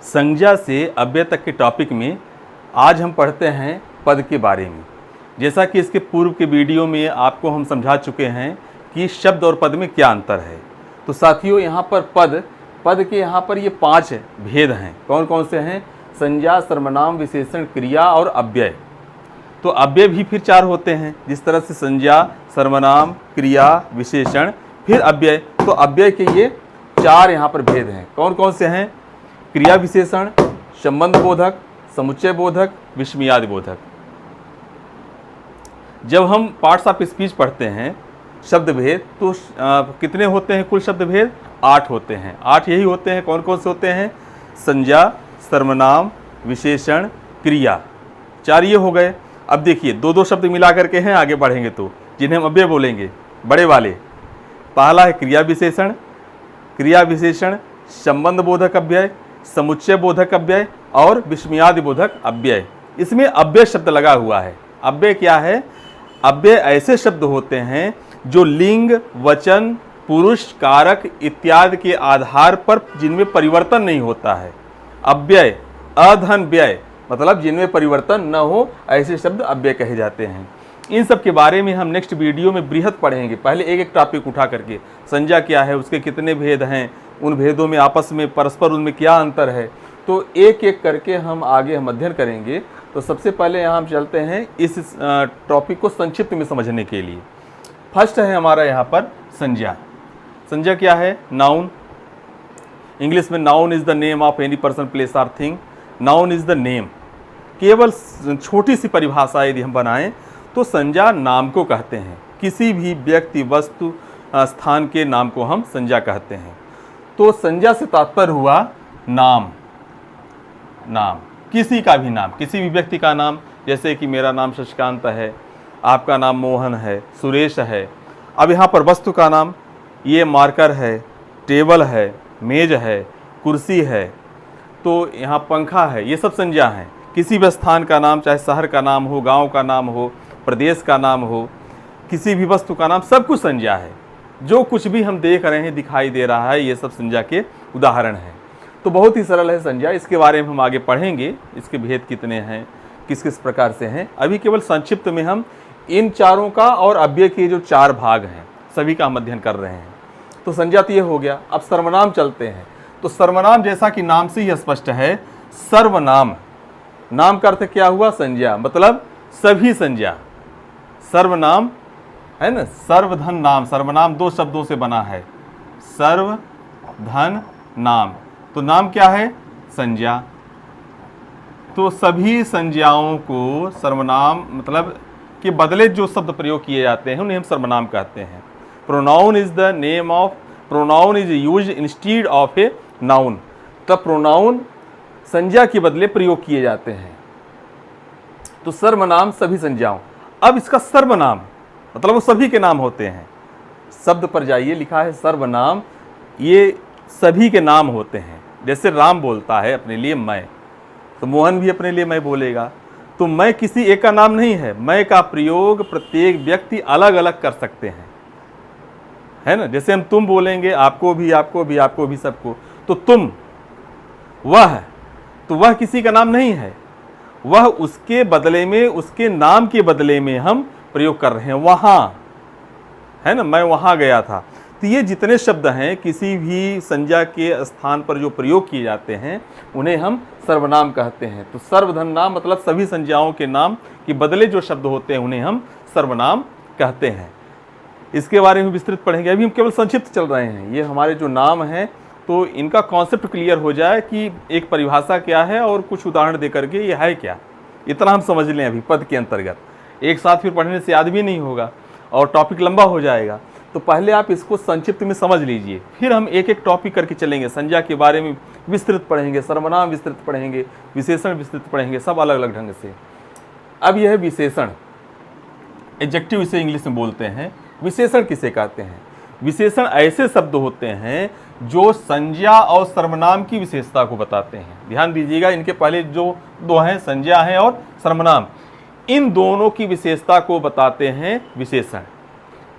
संज्ञा से अव्यय तक के टॉपिक में आज हम पढ़ते हैं पद के बारे में। जैसा कि इसके पूर्व के वीडियो में आपको हम समझा चुके हैं कि शब्द और पद में क्या अंतर है। तो साथियों, यहाँ पर पद के यहाँ पर ये 5 भेद हैं। कौन कौन से हैं? संज्ञा, सर्वनाम, विशेषण, क्रिया और अव्यय। तो अव्यय भी फिर 4 होते हैं। जिस तरह से संज्ञा, सर्वनाम, क्रिया, विशेषण, फिर अव्यय। तो अव्यय के ये 4 यहाँ पर भेद हैं। कौन कौन से हैं? क्रिया विशेषण, संबंध बोधक, समुच्चय बोधक, विस्मयादि बोधक। जब हम पार्ट्स ऑफ स्पीच पढ़ते हैं शब्द भेद, तो कितने होते हैं कुल शब्द भेद? 8 होते हैं। 8 यही होते हैं। कौन कौन से होते हैं? संज्ञा, सर्वनाम, विशेषण, क्रिया। 4 ये हो गए। अब देखिए 2-2 शब्द मिला करके हैं, आगे बढ़ेंगे तो जिन्हें हम अव्यय बोलेंगे, बड़े वाले। पहला है क्रिया विशेषण। क्रिया विशेषण संबंध बोधक अव्यय, समुच्चय बोधक अव्यय और विस्मयादि बोधक अव्यय। इसमें अव्यय शब्द लगा हुआ है। अव्यय क्या है? अव्यय ऐसे शब्द होते हैं जो लिंग, वचन, पुरुष, कारक इत्यादि के आधार पर जिनमें परिवर्तन नहीं होता है। अव्यय, अधन व्यय, मतलब जिनमें परिवर्तन न हो, ऐसे शब्द अव्यय कहे जाते हैं। इन सब के बारे में हम नेक्स्ट वीडियो में बृहत पढ़ेंगे। पहले एक एक टॉपिक उठा करके, संज्ञा क्या है, उसके कितने भेद हैं, उन भेदों में आपस में परस्पर उनमें क्या अंतर है, तो एक एक करके हम आगे अध्ययन करेंगे। तो सबसे पहले यहाँ हम चलते हैं इस टॉपिक को संक्षिप्त में समझने के लिए। फर्स्ट है हमारा यहाँ पर संज्ञा। संज्ञा क्या है? नाउन। इंग्लिश में noun is the name of any person, place और thing. Noun is the name. केवल छोटी सी परिभाषा यदि हम बनाएं तो संज्ञा नाम को कहते हैं। किसी भी व्यक्ति, वस्तु, स्थान के नाम को हम संज्ञा कहते हैं। तो संज्ञा से तात्पर्य हुआ नाम। नाम किसी का भी नाम, किसी भी व्यक्ति का नाम। जैसे कि मेरा नाम शशिकांत है, आपका नाम मोहन है, सुरेश है। अब यहाँ पर वस्तु का नाम, ये मार्कर है, टेबल है, मेज है, कुर्सी है, तो यहाँ पंखा है, ये सब संज्ञा हैं। किसी भी स्थान का नाम, चाहे शहर का नाम हो, गांव का नाम हो, प्रदेश का नाम हो, किसी भी वस्तु का नाम, सब कुछ संज्ञा है। जो कुछ भी हम देख रहे हैं, दिखाई दे रहा है, ये सब संज्ञा के उदाहरण हैं। तो बहुत ही सरल है संज्ञा। इसके बारे में हम आगे पढ़ेंगे, इसके भेद कितने हैं, किस किस प्रकार से हैं। अभी केवल संक्षिप्त में हम इन चारों का और अव्यय के जो 4 भाग हैं सभी का हम अध्ययन कर रहे हैं। तो संज्ञा तो ये हो गया। अब सर्वनाम चलते हैं। तो सर्वनाम जैसा कि नाम से ही स्पष्ट है, सर्वनाम, नाम का अर्थ क्या हुआ? संज्ञा, मतलब सभी संज्ञा। सर्वनाम है ना, सर्वधन नाम। सर्वनाम 2 शब्दों से बना है, सर्वधन नाम। तो नाम क्या है? संज्ञा। तो सभी संज्ञाओं को सर्वनाम मतलब के बदले जो शब्द प्रयोग किए जाते हैं उन्हें हम सर्वनाम कहते हैं। Pronoun is the name of, pronoun is used instead of a noun. तब प्रोनाउन संज्ञा के बदले प्रयोग किए जाते हैं। तो सर्वनाम सभी संज्ञाओं। अब इसका सर्वनाम मतलब वो सभी के नाम होते हैं। शब्द पर जाइए, लिखा है सर्वनाम, ये सभी के नाम होते हैं। जैसे राम बोलता है अपने लिए मैं, तो मोहन भी अपने लिए मैं बोलेगा। तो मैं किसी एक का नाम नहीं है। मैं का प्रयोग प्रत्येक व्यक्ति अलग अलग कर सकते हैं, है ना। जैसे हम तुम बोलेंगे, आपको भी, आपको भी, आपको भी, सबको। तो तुम, वह, तो वह किसी का नाम नहीं है। वह उसके बदले में, उसके नाम के बदले में हम प्रयोग कर रहे हैं। वहाँ, है ना, मैं वहाँ गया था। तो ये जितने शब्द हैं किसी भी संज्ञा के स्थान पर जो प्रयोग किए जाते हैं उन्हें हम सर्वनाम कहते हैं। तो सर्वधन नाम मतलब सभी संज्ञाओं के नाम के बदले जो शब्द होते हैं उन्हें हम सर्वनाम कहते हैं। इसके बारे में विस्तृत पढ़ेंगे। अभी हम केवल संक्षिप्त चल रहे हैं। ये हमारे जो नाम हैं, तो इनका कॉन्सेप्ट क्लियर हो जाए कि एक परिभाषा क्या है और कुछ उदाहरण दे करके ये है क्या, इतना हम समझ लें अभी पद के अंतर्गत। एक साथ फिर पढ़ने से याद भी नहीं होगा और टॉपिक लंबा हो जाएगा। तो पहले आप इसको संक्षिप्त में समझ लीजिए, फिर हम एक एक टॉपिक करके चलेंगे। संज्ञा के बारे में विस्तृत पढ़ेंगे, सर्वनाम विस्तृत पढ़ेंगे, विशेषण विस्तृत पढ़ेंगे, सब अलग अलग ढंग से। अब यह है विशेषण, एडजेक्टिव इसे इंग्लिश में बोलते हैं। विशेषण किसे कहते हैं? विशेषण ऐसे शब्द होते हैं जो संज्ञा और सर्वनाम की विशेषता को बताते हैं। ध्यान दीजिएगा, इनके पहले जो 2 हैं, संज्ञा है और सर्वनाम, इन दोनों की विशेषता को बताते हैं विशेषण।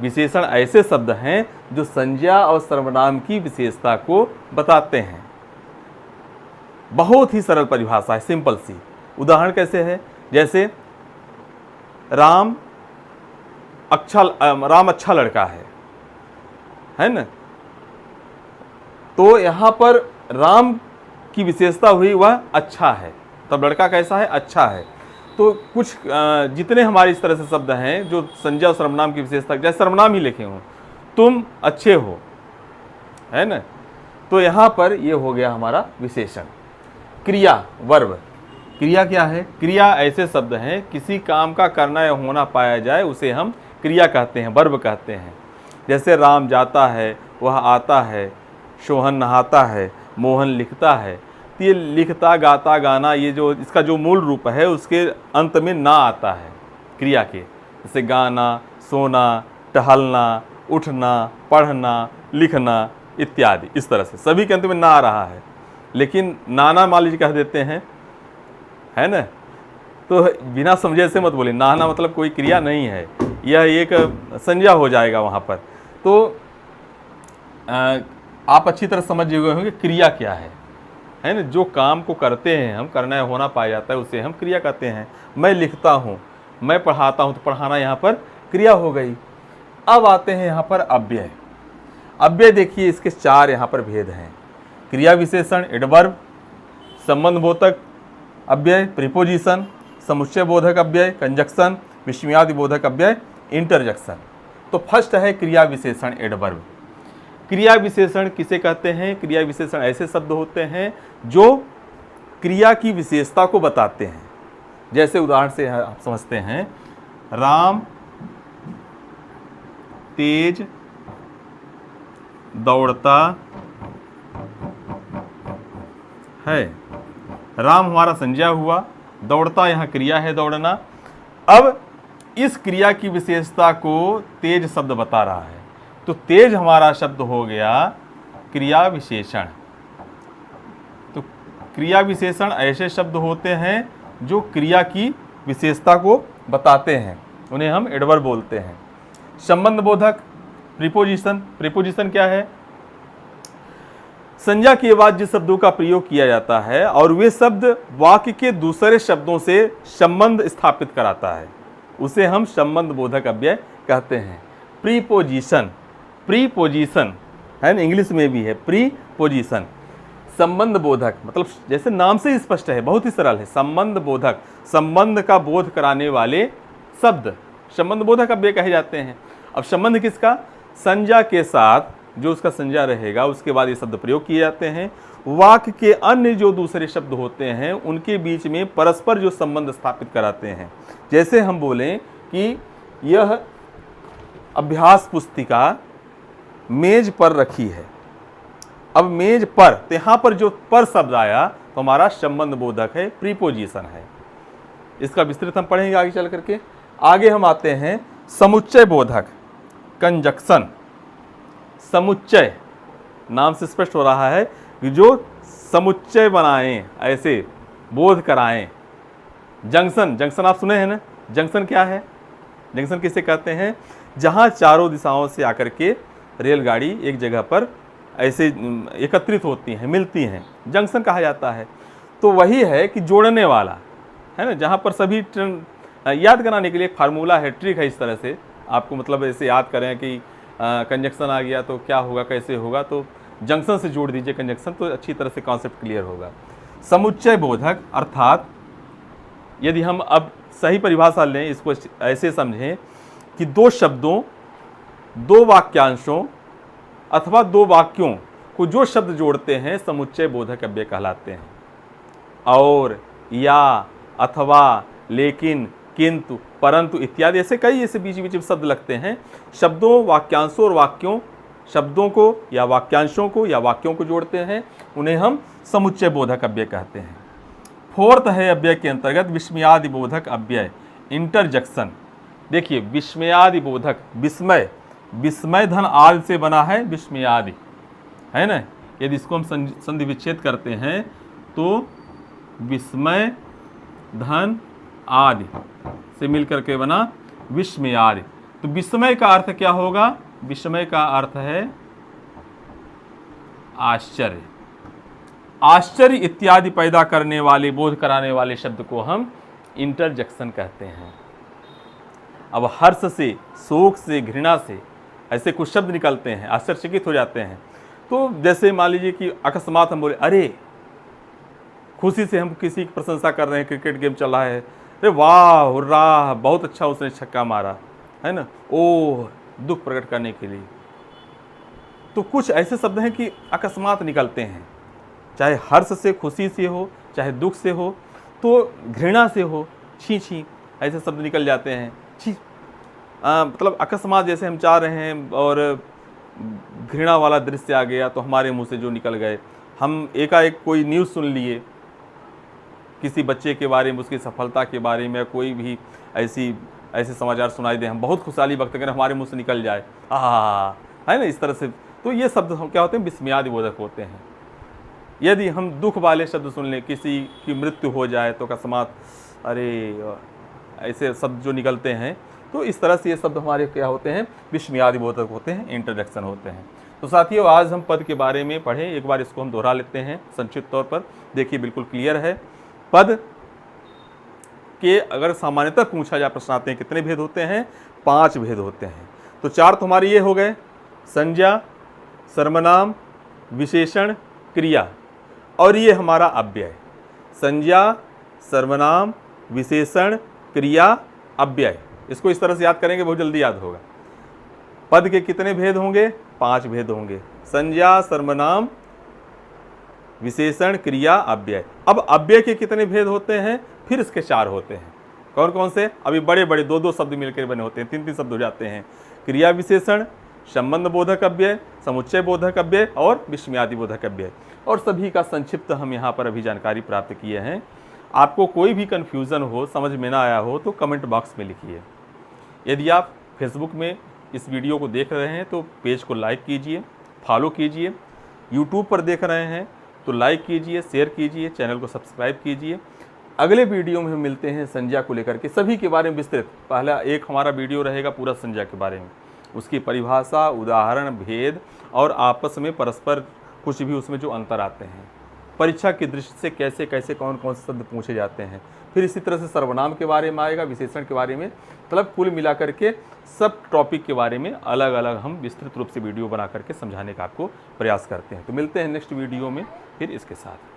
विशेषण ऐसे शब्द हैं जो संज्ञा और सर्वनाम की विशेषता को बताते हैं। बहुत ही सरल परिभाषा है, सिंपल सी। उदाहरण कैसे है, जैसे राम अच्छा लड़का है ना। तो यहाँ पर राम की विशेषता हुई वह अच्छा है, तब लड़का कैसा है, अच्छा है। तो कुछ जितने हमारे इस तरह से शब्द हैं जो संज्ञा और सर्वनाम की विशेषता, जैसे सर्वनाम ही लिखे हों, तुम अच्छे हो, है ना। तो यहाँ पर ये हो गया हमारा विशेषण। क्रिया, वर्ब। क्रिया क्या है? क्रिया ऐसे शब्द हैं, किसी काम का करना या होना पाया जाए उसे हम क्रिया कहते हैं, वर्ब कहते हैं। जैसे राम जाता है, वह आता है, सोहन नहाता है, मोहन लिखता है। तो ये लिखता, गाता, गाना, ये जो इसका जो मूल रूप है उसके अंत में ना आता है क्रिया के। जैसे गाना, सोना, टहलना, उठना, पढ़ना, लिखना इत्यादि, इस तरह से सभी के अंत में ना आ रहा है। लेकिन नाना मान लीजिए कह देते हैं, है ना। तो बिना समझे से मत बोले, नहाना मतलब कोई क्रिया नहीं है, यह एक संज्ञा हो जाएगा वहाँ पर। तो आप अच्छी तरह समझ गए होंगे क्रिया क्या है ना। जो काम को करते हैं हम, करना है होना पाया जाता है, उसे हम क्रिया कहते हैं। मैं लिखता हूँ, मैं पढ़ाता हूँ, तो पढ़ाना यहाँ पर क्रिया हो गई। अब आते हैं यहाँ पर अव्यय। अव्यय देखिए, इसके 4 यहाँ पर भेद हैं। क्रिया विशेषण, एडवर्ब, संबंध बोधक अव्यय, प्रीपोजिशन, समुच्चय बोधक अव्यय, कंजक्शन, विस्मयादि बोधक अव्यय, इंटरजेक्शन। तो फर्स्ट है क्रिया विशेषण, एडवर्ब। क्रिया विशेषण किसे कहते हैं? क्रिया विशेषण ऐसे शब्द होते हैं जो क्रिया की विशेषता को बताते हैं। जैसे उदाहरण से आप समझते हैं, राम तेज दौड़ता है। राम हमारा संज्ञा हुआ, दौड़ता यहाँ क्रिया है, दौड़ना। अब इस क्रिया की विशेषता को तेज शब्द बता रहा है, तो तेज हमारा शब्द हो गया क्रिया विशेषण। तो क्रिया विशेषण ऐसे शब्द होते हैं जो क्रिया की विशेषता को बताते हैं, उन्हें हम एडवर्ब बोलते हैं। संबंध बोधक, प्रीपोजिशन। प्रीपोजिशन क्या है? संज्ञा के बाद जिस शब्दों का प्रयोग किया जाता है और वे शब्द वाक्य के दूसरे शब्दों से संबंध स्थापित कराता है, उसे हम संबंध बोधक अव्यय कहते हैं। प्रीपोजिशन, प्रीपोजिशन है ना, इंग्लिश में भी है प्रीपोजिशन। संबंध बोधक मतलब जैसे नाम से ही स्पष्ट है, बहुत ही सरल है। संबंध बोधक, संबंध का बोध कराने वाले शब्द संबंध बोधक अव्यय कहे जाते हैं। अब संबंध किसका? संज्ञा के साथ जो उसका संज्ञा रहेगा उसके बाद ये शब्द प्रयोग किए जाते हैं। वाक्य के अन्य जो दूसरे शब्द होते हैं उनके बीच में परस्पर जो संबंध स्थापित कराते हैं। जैसे हम बोलें कि यह अभ्यास पुस्तिका मेज पर रखी है। अब मेज पर, तो यहाँ पर जो पर शब्द आया तो हमारा संबंध बोधक है, प्रीपोजिशन है। इसका विस्तृत हम पढ़ेंगे आगे चल करके। आगे हम आते हैं समुच्चय बोधक, कंजक्शन। समुच्चय नाम से स्पष्ट हो रहा है कि जो समुच्चय बनाएं, ऐसे बोध कराएं। जंक्शन, जंक्शन आप सुने हैं ना, जंक्शन क्या है? जंक्शन किसे कहते हैं? जहां चारों दिशाओं से आकर के रेलगाड़ी एक जगह पर ऐसे एकत्रित होती हैं, मिलती हैं, जंक्शन कहा जाता है। तो वही है कि जोड़ने वाला, है ना, जहाँ पर सभी ट्रेन याद कराने के लिए एक फार्मूला है, ट्रिक है। इस तरह से आपको मतलब ऐसे याद करें कि कंजक्शन आ गया तो क्या होगा, कैसे होगा, तो जंक्शन से जोड़ दीजिए कंजक्शन, तो अच्छी तरह से कॉन्सेप्ट क्लियर होगा। समुच्चय बोधक अर्थात यदि हम अब सही परिभाषा लें, इसको ऐसे समझें कि दो शब्दों, दो वाक्यांशों अथवा दो वाक्यों को जो शब्द जोड़ते हैं समुच्चय बोधक अव्यय कहलाते हैं। और, या, अथवा, लेकिन, किंतु, परंतु इत्यादि ऐसे कई ऐसे बीच बीच में शब्द लगते हैं। शब्दों, वाक्यांशों और वाक्यों, शब्दों को या वाक्यांशों को या वाक्यों को जोड़ते हैं, उन्हें हम समुच्चय बोधक अव्यय कहते हैं। फोर्थ है अव्यय के अंतर्गत विस्मयादि बोधक अव्यय, इंटरजेक्शन। देखिए विस्मयादि बोधक, विस्मय, विस्मय धन आदि से बना है विस्मयादि, है ना। यदि इसको हम संधि विच्छेद करते हैं तो विस्मय धन आदि से मिलकर के बना विस्मयादि। तो विस्मय का अर्थ क्या होगा? विस्मय का अर्थ है आश्चर्य। आश्चर्य इत्यादि पैदा करने वाले, बोध कराने वाले शब्द को हम इंटरजेक्शन कहते हैं। अब हर्ष से, शोक से, घृणा से ऐसे कुछ शब्द निकलते हैं, आश्चर्यचकित हो जाते हैं। तो जैसे मान लीजिए कि अकस्मात हम बोले अरे, खुशी से हम किसी की प्रशंसा कर रहे हैं, क्रिकेट गेम चल रहा है, अरे वाह हुर्रा, बहुत अच्छा उसने छक्का मारा, है ना, ओह, दुख प्रकट करने के लिए। तो कुछ ऐसे शब्द हैं कि अकस्मात निकलते हैं, चाहे हर्ष से, खुशी से हो, चाहे दुख से हो, तो घृणा से हो, छी छी, ऐसे शब्द निकल जाते हैं। छी, मतलब अकस्मात जैसे हम चाह रहे हैं और घृणा वाला दृश्य आ गया तो हमारे मुंह से जो निकल गए। हम एकाएक कोई न्यूज़ सुन लिए किसी बच्चे के बारे में, उसकी सफलता के बारे में, कोई भी ऐसे समाचार सुनाई दे, हम बहुत खुशहाली व्यक्त करें, हमारे मुंह से निकल जाए है ना, इस तरह से। तो ये शब्द हम क्या होते हैं, विस्मयादि बोधक होते हैं। यदि हम दुख वाले शब्द सुन लें, किसी की मृत्यु हो जाए तो अकस्मात अरे, ऐसे शब्द जो निकलते हैं, तो इस तरह से ये शब्द हमारे क्या होते हैं, विस्मयादि बोधक होते हैं, इंटरजेक्शन होते हैं। तो साथियों, आज हम पद के बारे में पढ़े, एक बार इसको हम दोहरा लेते हैं संक्षिप्त तौर पर। देखिए बिल्कुल क्लियर है। पद के अगर सामान्यतः पूछा जाए, प्रश्न आते हैं कितने भेद होते हैं, 5 भेद होते हैं। तो 4 तो हमारे ये हो गए, संज्ञा, सर्वनाम, विशेषण, क्रिया, और ये हमारा अव्यय। संज्ञा, सर्वनाम, विशेषण, क्रिया, अव्यय। इसको इस तरह से याद करेंगे, बहुत जल्दी याद होगा। पद के कितने भेद होंगे, 5 भेद होंगे, संज्ञा, सर्वनाम, विशेषण, क्रिया, अव्यय। अब अव्यय के कितने भेद होते हैं, फिर इसके 4 होते हैं। कौन कौन से, अभी बड़े बड़े 2-2 शब्द मिलकर बने होते हैं, 3-3 शब्द हो जाते हैं। क्रिया विशेषण, संबंध बोधक अव्यय, समुच्चय बोधक अव्यय और विस्मयादि बोधक अव्यय। और सभी का संक्षिप्त हम यहाँ पर अभी जानकारी प्राप्त किए हैं। आपको कोई भी कन्फ्यूज़न हो, समझ में ना आया हो, तो कमेंट बॉक्स में लिखिए। यदि आप फेसबुक में इस वीडियो को देख रहे हैं तो पेज को लाइक कीजिए, फॉलो कीजिए। यूट्यूब पर देख रहे हैं तो लाइक कीजिए, शेयर कीजिए, चैनल को सब्सक्राइब कीजिए। अगले वीडियो में हम मिलते हैं संज्ञा को लेकर के, सभी के बारे में विस्तृत। पहला एक हमारा वीडियो रहेगा पूरा संज्ञा के बारे में, उसकी परिभाषा, उदाहरण, भेद और आपस में परस्पर कुछ भी उसमें जो अंतर आते हैं, परीक्षा की दृष्टि से कैसे कैसे कौन कौन से शब्द पूछे जाते हैं। फिर इसी तरह से सर्वनाम के बारे में आएगा, विशेषण के बारे में, मतलब कुल मिलाकर के सब टॉपिक के बारे में अलग अलग हम विस्तृत रूप से वीडियो बना करके समझाने का आपको प्रयास करते हैं। तो मिलते हैं नेक्स्ट वीडियो में फिर इसके साथ।